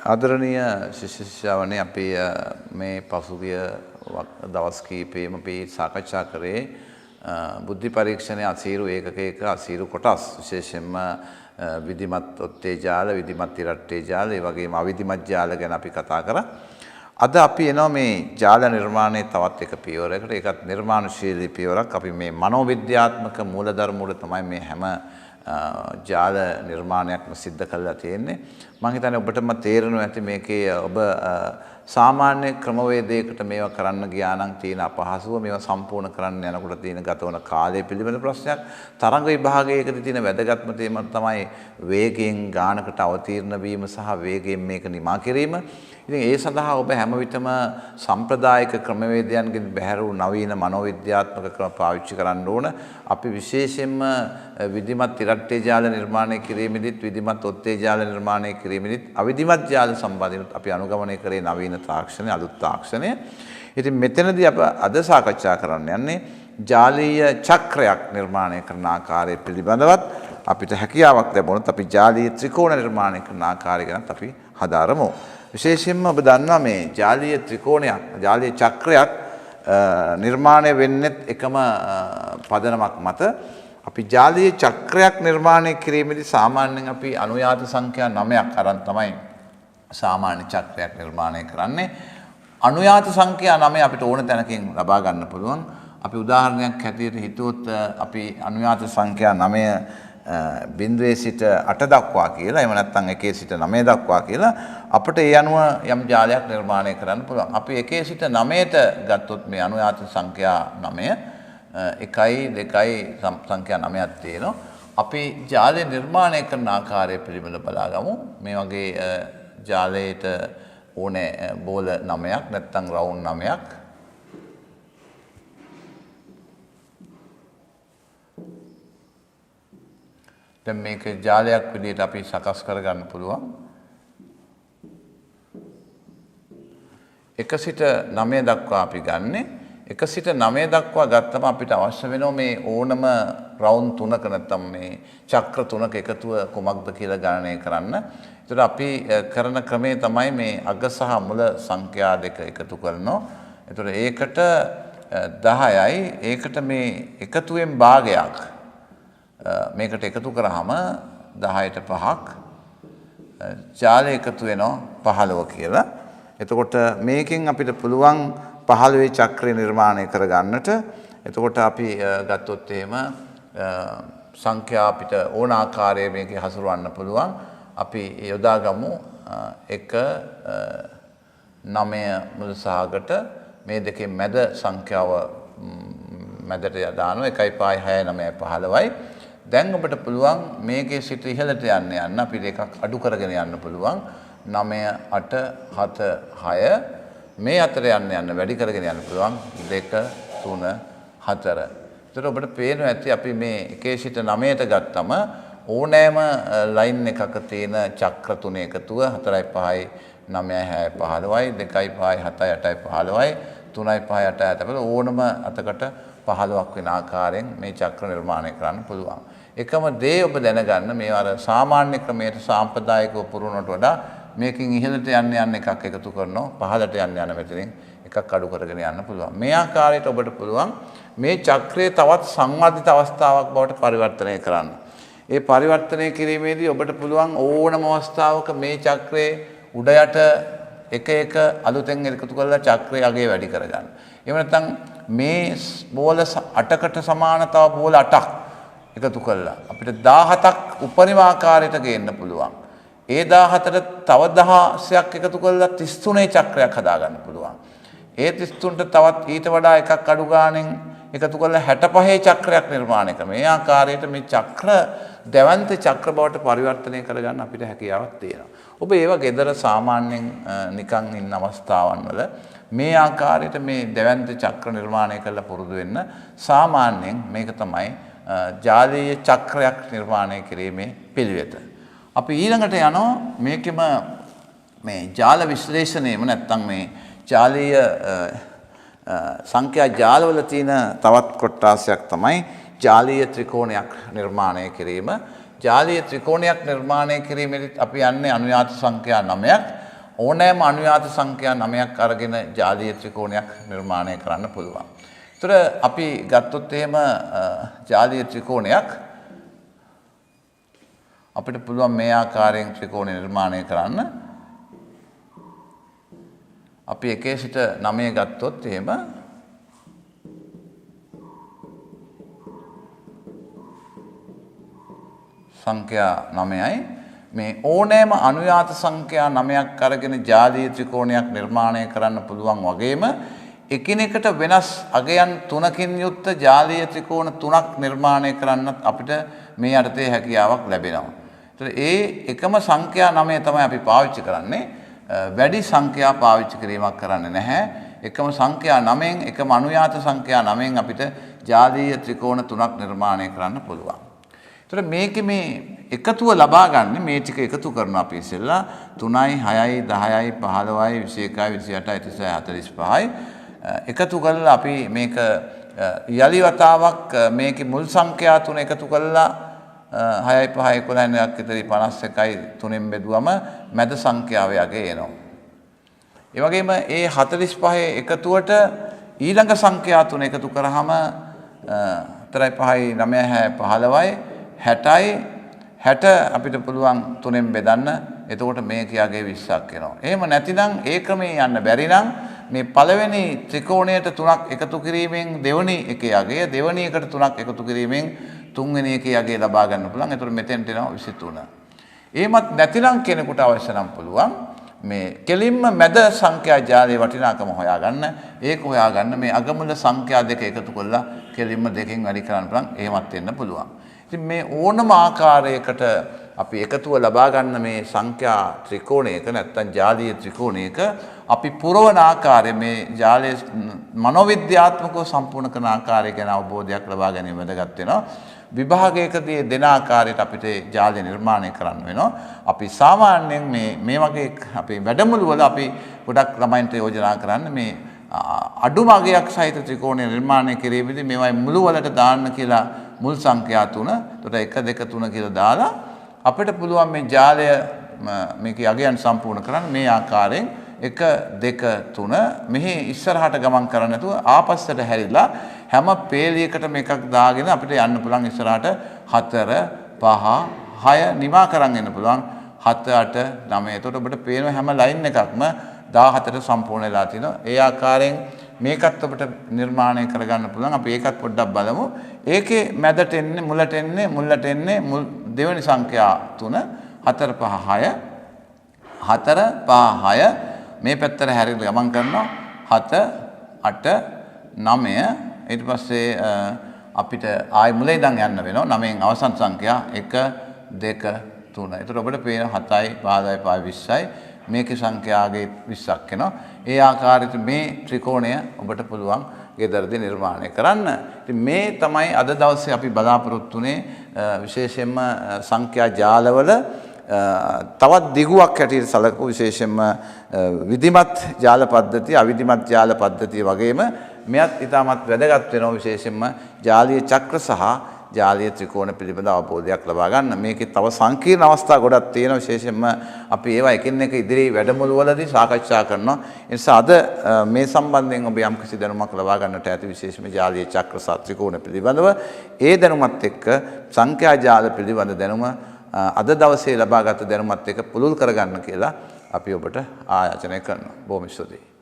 ආදරණීය ශිෂ්‍ය ශිෂ්‍යාවනේ අපි මේ පසුගිය දවස් කිහිපෙම අපි සාකච්ඡා කරේ බුද්ධි පරීක්ෂණයේ අසීරු ඒකකයක අසීරු කොටස් විශේෂයෙන්ම විධිමත් ඔත්තේ ජාල විධිමත් ඉරට්ටේ ජාල ඒ වගේම අවිධිමත් ජාල ගැන අපි කතා කරා. අද අපි එනවා මේ ජාල නිර්මාණයේ තවත් එක පියවරයකට. ඒකත් නිර්මාණශීලී පියවරක්. අපි මේ මනෝවිද්‍යාත්මක මූලධර්ම වල තමයි මේ හැම ජාල නිර්මාණයක්ම සිද්ධ කරලා තියෙන්නේ. මම හිතන්නේ ඔබටම තේරෙනවා ඇති මේකේ ඔබ සාමාන්‍ය ක්‍රමවේදයකට මේවා කරන්න ගියා නම් තියෙන අපහසුව මේවා සම්පූර්ණ කරන්න යනකොට තියෙන ගතවන කාලය පිළිබඳ ප්‍රශ්නයක්. තරංග විභාගයකදී තියෙන වැදගත්ම තේම තමයි වේගයෙන් ගානකට අවතීර්ණ වීම සහ වේගයෙන් මේක නිමා කිරීම. ඉතින් ඒ සඳහා ඔබ හැම විටම සම්ප්‍රදායික ක්‍රමවේදයන්ගෙන් බැහැර වූ නවීන මනෝවිද්‍යාත්මක ක්‍රම පාවිච්චි කරන්න ඕන. අපි විශේෂයෙන්ම විධිමත් ඉරට්ටේ ජාල නිර්මාණය කිරීමේදීත් විධිමත් ඔත්තේ ජාල නිර්මාණය කිරීමේදීත් අවිධිමත් ජාල සම්බන්ධව අපි අනුගමනය කරේ නවීන තාක්ෂණය අලුත් තාක්ෂණය. ඉතින් මෙතනදී අප අද සාකච්ඡා කරන්න යන්නේ ජාලීය චක්‍රයක් නිර්මාණය කරන ආකාරය පිළිබඳවත් අපිට හැකියාවක් ලැබුණොත් අපි ජාලීය ත්‍රිකෝණ නිර්මාණය කරන ආකාරය ගැන අපි හදාරමු. විශේෂයෙන්ම ඔබ දන්නවා මේ ජාලීය ත්‍රිකෝණයක් ජාලීය චක්‍රයක් නිර්මාණය වෙන්නේ එකම පදනමක් මත. අපි ජාලීය චක්‍රයක් නිර්මාණය කිරීමේදී සාමාන්‍යයෙන් අපි අනුයාත සංඛ්‍යා 9ක් අරන් තමයි සාමාන්‍ය චක්‍රයක් නිර්මාණය කරන්නේ. අනුයාත සංඛ්‍යා 9 අපිට ඕන තැනකින් ලබා ගන්න පුළුවන්. අපි උදාහරණයක් හැටියට හිතුවොත් අපි අනුයාත සංඛ්‍යා 9 බිඳුවේ සිට 8 දක්වා කියලා එහෙම නැත්නම් 1 සිට 9 දක්වා කියලා අපිට ඒ අනුව යම් ජාලයක් නිර්මාණය කරන්න පුළුවන්. අපි 1 සිට 9ට ගත්තොත් මේ අනුයාත සංඛ්‍යා 9 1යි 2යි සංඛ්‍යා 9ක් තියෙනවා. අපි ජාලය නිර්මාණය කරන ආකාරය පිළිබඳව බලාගමු. මේ වගේ ජාලයට ඕනේ බෝල 9ක් නැත්නම් රවුන්ඩ් 9ක්. දැන් මේක ජාලයක් විදිහට අපි සකස් කරගන්න පුළුවන්. 1 සිට 9 දක්වා අපි ගන්නෙ. 1 සිට 9 දක්වා ගත්තම අපිට අවශ්‍ය වෙනවා මේ ඕනම රවුන්ඩ් 3ක නැත්නම් මේ චක්‍ර 3ක එකතුව කොමක්ද කියලා ගණනය කරන්න. ඒතර අපි කරන ක්‍රමය තමයි මේ අග සහ මුල සංඛ්‍යා දෙක එකතු කරනවා. ඒතර ඒකට 10යි ඒකට මේ එකතුවෙන් භාගයක් මේකට එකතු කරාම 10ට 5ක් ජාලය එකතු වෙනවා 15 කියලා. එතකොට මේකෙන් අපිට පුළුවන් 15 චක්‍රය නිර්මාණය කරගන්නට. එතකොට අපි ගත්තොත් එහෙම සංඛ්‍යා අපිට ඕන ආකාරයේ මේකේ හසුරවන්න පුළුවන්. අපි යොදාගමු 1 9 මුල් සහගට මේ දෙකේ මැද සංඛ්‍යාව මැදට දානවා 1 5 6 9 15යි. දැන් ඔබට පුළුවන් මේකේ සිට ඉහළට යන්න අපිට එකක් අඩු කරගෙන යන්න පුළුවන් 9 8 7 6 මේ අතර යන්න වැඩි කරගෙන යන්න පුළුවන් 2 3 4. ඒතර ඔබට පේනවා ඇති අපි මේ 1 සිට 9ට ගත්තම ඕනෑම ලයින් එකක තියෙන චක්‍ර 3 එකතුව 4යි 5යි 9යි 6යි 15යි 2යි 5යි 7යි 8යි 15යි 3යි 5යි 8යි 7යි ඕනම අතකට 15ක් වෙන ආකාරයෙන් මේ චක්‍ර නිර්මාණය කරන්න පුළුවන්. එකම දේ ඔබ දැනගන්න මේ අර සාමාන්‍ය ක්‍රමයට සාම්ප්‍රදායිකව පුරුණුවට වඩා මේකෙන් ඉහළට යන්න එකක් එකතු කරනවා පහළට යන්න මෙතනින් එකක් අඩු කරගෙන යන්න පුළුවන්. මේ ආකාරයට ඔබට පුළුවන් මේ චක්‍රයේ තවත් සංවර්ධිත අවස්ථාවක් බවට පරිවර්තනය කරන්න. ඒ පරිවර්තනය කිරීමේදී ඔබට පුළුවන් ඕනම අවස්ථාවක මේ චක්‍රයේ උඩ යට එක අලුතෙන් එකතු කරලා චක්‍රයේ අගය වැඩි කරගන්න. එහෙම නැත්නම් මේ බෝල 8කට සමාන තව බෝල 8ක් එකතු කළා අපිට 17ක් උපරිම ආකාරයට ගේන්න පුළුවන්. ඒ 17ට තව 16ක් එකතු කළා 33 චක්‍රයක් හදාගන්න පුළුවන්. ඒ 33ට තවත් ඊට වඩා එකක් අඩු ගානෙන් එකතු කළා 65 චක්‍රයක් නිර්මාණය කරනවා. මේ ආකාරයට මේ චක්‍ර දැවැන්ත චක්‍ර බවට පරිවර්තනය කරගන්න අපිට හැකියාවක් තියෙනවා. ඔබ ඒවා gedara සාමාන්‍යයෙන් නිකන් ඉන්න අවස්ථාවන් වල මේ ආකාරයට මේ දැවැන්ත චක්‍ර නිර්මාණය කරලා පුරුදු වෙන්න සාමාන්‍යයෙන් මේක තමයි ජාලීය චක්‍රයක් නිර්මාණය කිරීමේ පිළිවෙත. අපි ඊළඟට යනවා මේකෙම මේ ජාල විශ්ලේෂණයම නැත්තම් මේ ජාලීය සංඛ්‍යා ජාලවල තියෙන තවත් කොටසක් තමයි ජාලීය ත්‍රිකෝණයක් නිර්මාණය කිරීම. ජාලීය ත්‍රිකෝණයක් නිර්මාණය කිරීමේදී අපි යන්නේ අනුයාත සංඛ්‍යා 9ක්. ඕනෑම අනුයාත සංඛ්‍යා 9ක් අරගෙන ජාලීය ත්‍රිකෝණයක් නිර්මාණය කරන්න පුළුවන්. ඒතර අපි ගත්තොත් එහෙම ජාලීය ත්‍රිකෝණයක් අපිට පුළුවන් මේ ආකාරයෙන් ත්‍රිකෝණය නිර්මාණය කරන්න. අපි 1 සිට 9 ගත්තොත් එහෙම සංඛ්‍යා 9යි. මේ ඕනෑම අනුයාත සංඛ්‍යා 9ක් අරගෙන ජාලීය ත්‍රිකෝණයක් නිර්මාණය කරන්න පුළුවන් වගේම එකිනෙකට වෙනස් අගයන් 3කින් යුක්ත ජාලීය ත්‍රිකෝණ 3ක් නිර්මාණය කරන්නත් අපිට මේ යටතේ හැකියාවක් ලැබෙනවා. ඒතර ඒ එකම සංඛ්‍යා 9 තමයි අපි පාවිච්චි කරන්නේ. වැඩි සංඛ්‍යා පාවිච්චි කිරීමක් කරන්නේ නැහැ. එකම සංඛ්‍යා 9න් එකම අනුයාත සංඛ්‍යා 9න් අපිට ජාලීය ත්‍රිකෝණ 3ක් නිර්මාණය කරන්න පුළුවන්. ඒතර මේකේ මේ එකතුව ලබා ගන්න මේ ටික එකතු කරනවා අපි ඉස්සෙල්ලා 3යි 6යි 10යි 15යි 21යි 28යි 36යි 45යි එකතු කරලා අපි මේක යලි වතාවක් මේකේ මුල් සංඛ්‍යා 3 එකතු කරලා 6යි 5යි 11ක් විතරයි 51යි 3ෙන් බෙදුවම මැද සංඛ්‍යාව යගේ එනවා. ඒ වගේම ඒ 45 එකතුවට ඊළඟ සංඛ්‍යා 3 එකතු කරාම 4යි 5යි 9යි 15යි 60යි 60 අපිට පුළුවන් 3ෙන් බෙදන්න. එතකොට මේක යගේ 20ක් එනවා. එහෙම නැතිනම් ඒ ක්‍රමයේ යන්න බැරි නම් මේ පළවෙනි ත්‍රිකෝණයට 3ක් එකතු කිරීමෙන් දෙවෙනි එකේ යගය දෙවෙනි එකට 3ක් එකතු කිරීමෙන් තුන්වෙනි එකේ යගය ලබා ගන්න පුළුවන්. එතකොට මෙතෙන්ට එනවා 23. එහෙමත් නැතිනම් කෙනෙකුට අවශ්‍ය නම් පුළුවන් මේ කෙලින්ම මැද සංඛ්‍යා ජාලයේ වටිනාකම හොයාගන්න. ඒක හොයාගන්න මේ අගමුල සංඛ්‍යා දෙක එකතු කරලා කෙලින්ම දෙකෙන් වැඩි කරන්න පුළුවන්. එහෙමත් වෙන්න පුළුවන්. ඉතින් මේ ඕනම ආකාරයකට අපි එකතුව ලබා ගන්න මේ සංඛ්‍යා ත්‍රිකෝණයක නැත්නම් ජාලීය ත්‍රිකෝණයක අපි පුරවන ආකාරය මේ ජාලයේ මනෝවිද්‍යාත්මකව සම්පූර්ණ කරන ආකාරය ගැන අවබෝධයක් ලබා ගැනීම වැදගත් වෙනවා. විභාගයකදී දෙන ආකාරයට අපිට ජාලය නිර්මාණය කරන්න වෙනවා. අපි සාමාන්‍යයෙන් මේ වගේ අපේ වැඩමුළු වල අපි ගොඩක් ළමයින්ට යෝජනා කරන්නේ මේ අඩුම අගයක් සහිත ත්‍රිකෝණය නිර්මාණය කිරීමේදී මේවයි මුළු වලට දාන්න කියලා මුල් සංඛ්‍යා 3. එතකොට 1 2 3 කියලා දාලා අපිට පුළුවන් මේ ජාලය මේකේ අගයන් සම්පූර්ණ කරන්න මේ ආකාරයෙන් 1 2 3 මෙහි ඉස්සරහට ගමන් කරන්න නැතුව ආපස්සට හැරිලා හැම පේලියකට මේකක් දාගෙන අපිට යන්න පුළුවන් ඉස්සරහට 4 5 6 නිමා කරන් යන්න පුළුවන් 7 8 9. එතකොට ඔබට පේන හැම ලයින් එකක්ම 14ට සම්පූර්ණ වෙලා තිනවා. ඒ ආකාරයෙන් මේකත් අපිට නිර්මාණය කරගන්න පුළුවන්. අපි ඒකත් පොඩ්ඩක් බලමු. ඒකේ මැදට එන්නේ මුලට එන්නේ දෙවෙනි සංඛ්‍යා 3 4 5 6 4 5 6 මේ පැත්තට හැරිලා ගමන් කරනවා 7 8 9 ඊට පස්සේ අපිට ආයි මුලින් ඉඳන් යන්න වෙනවා 9න් අවසන් සංඛ්‍යා 1 2 3. ඒතර ඔබට පේන 7යි 15යි 20යි මේකේ සංඛ්‍යාගේ 20ක් එනවා. ඒ ආකාරයට මේ ත්‍රිකෝණය ඔබට පුළුවන් ගෙදරදී නිර්මාණය කරන්න. ඉතින් මේ තමයි අද දවසේ අපි බලාපොරොත්තු වෙන්නේ විශේෂයෙන්ම සංඛ්‍යා ජාලවල තවත් දිගුවක් හැටියට සැලකුව විශේෂයෙන්ම විධිමත් ජාල පද්ධතිය අවිධිමත් ජාල පද්ධතිය වගේම මෙයත් ඉතාමත් වැදගත් වෙනවා විශේෂයෙන්ම ජාලීය චක්‍ර සහ ජාලීය ත්‍රිකෝණ පිළිබඳ අවබෝධයක් ලබා ගන්න. මේකේ තව සංකීර්ණ අවස්ථා ගොඩක් තියෙනවා විශේෂයෙන්ම අපි ඒවා එකින් එක ඉදිරි වැඩමුළු වලදී සාකච්ඡා කරනවා. ඒ නිසා අද මේ සම්බන්ධයෙන් ඔබ යම්කිසි දැනුමක් ලබා ගන්නට ඇති විශේෂයෙන්ම ජාලීය චක්‍ර සහ ත්‍රිකෝණ පිළිබඳව ඒ දැනුමත් එක්ක සංඛ්‍යා ජාල පිළිබඳ දැනුම අද දවසේ ලබාගත් දැනුමත් එක්ක පුළුල් කරගන්න කියලා අපි ඔබට ආයාචනය කරනවා. බොහොම ස්තුතියි.